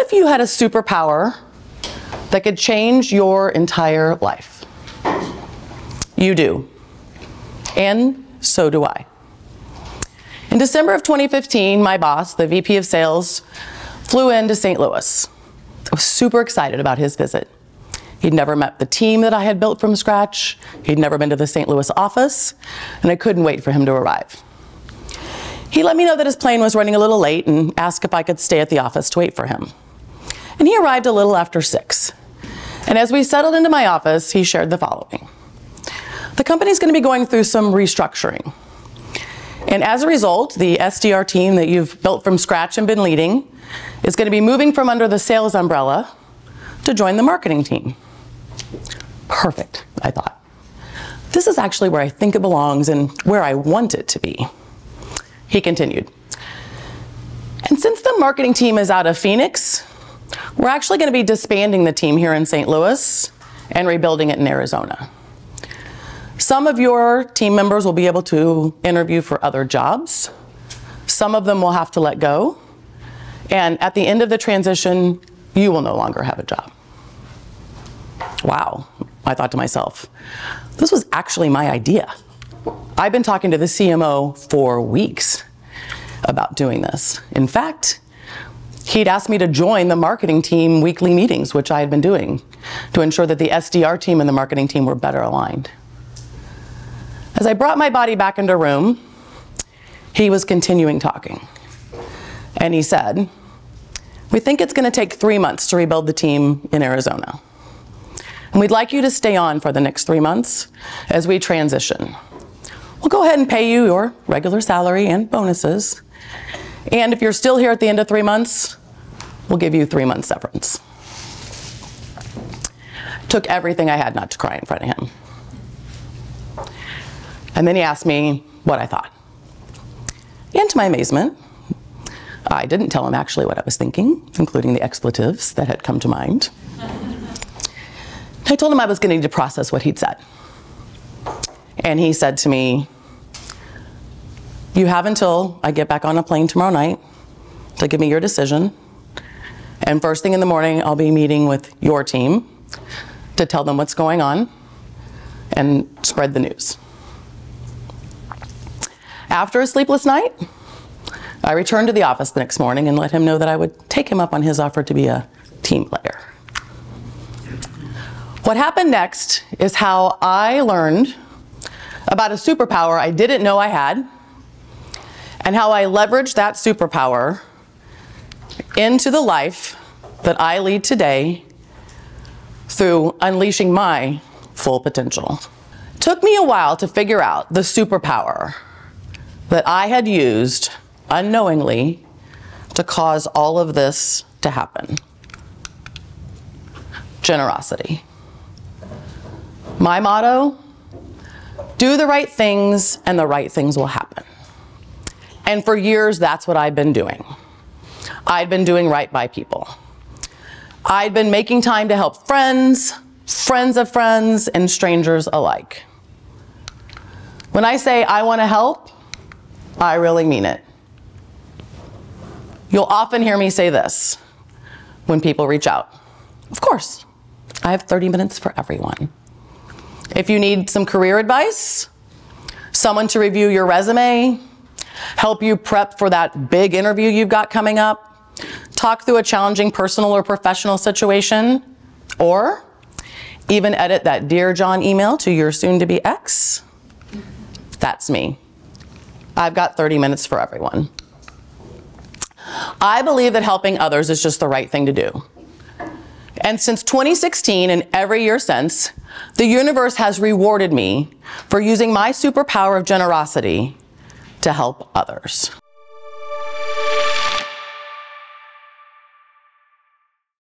if you had a superpower that could change your entire life? You do. And so do I. In December of 2015, my boss, the VP of Sales, flew into St. Louis. I was super excited about his visit. He'd never met the team that I had built from scratch. He'd never been to the St. Louis office, and I couldn't wait for him to arrive. He let me know that his plane was running a little late and asked if I could stay at the office to wait for him. And he arrived a little after 6. And as we settled into my office, he shared the following. The company's going to be going through some restructuring. And as a result, the SDR team that you've built from scratch and been leading is going to be moving from under the sales umbrella to join the marketing team. Perfect, I thought. This is actually where I think it belongs and where I want it to be. He continued. And since the marketing team is out of Phoenix, we're actually going to be disbanding the team here in St. Louis and rebuilding it in Arizona. Some of your team members will be able to interview for other jobs. Some of them will have to let go. And at the end of the transition, you will no longer have a job. Wow, I thought to myself, this was actually my idea. I've been talking to the CMO for weeks about doing this. In fact, he'd asked me to join the marketing team weekly meetings, which I had been doing, to ensure that the SDR team and the marketing team were better aligned. As I brought my body back into room, he was continuing talking. And he said, we think it's going to take 3 months to rebuild the team in Arizona. And we'd like you to stay on for the next 3 months as we transition. We'll go ahead and pay you your regular salary and bonuses. And if you're still here at the end of 3 months, we'll give you 3 months severance. Took everything I had not to cry in front of him. And then he asked me what I thought. And to my amazement, I didn't tell him actually what I was thinking, including the expletives that had come to mind. I told him I was going to need to process what he'd said. And he said to me, you have until I get back on a plane tomorrow night to give me your decision. And first thing in the morning, I'll be meeting with your team to tell them what's going on and spread the news. After a sleepless night, I returned to the office the next morning and let him know that I would take him up on his offer to be a team player. What happened next is how I learned about a superpower I didn't know I had, and how I leveraged that superpower into the life that I lead today through unleashing my full potential. It took me a while to figure out the superpower that I had used unknowingly to cause all of this to happen. Generosity. My motto, do the right things and the right things will happen. And for years, that's what I'd been doing. I'd been doing right by people. I'd been making time to help friends, friends of friends, and strangers alike. When I say I want to help, I really mean it. You'll often hear me say this when people reach out. Of course, I have 30 minutes for everyone. If you need some career advice, someone to review your resume, help you prep for that big interview you've got coming up, talk through a challenging personal or professional situation, or even edit that Dear John email to your soon-to-be ex, that's me. I've got 30 minutes for everyone. I believe that helping others is just the right thing to do. And since 2016 and every year since, the universe has rewarded me for using my superpower of generosity to help others.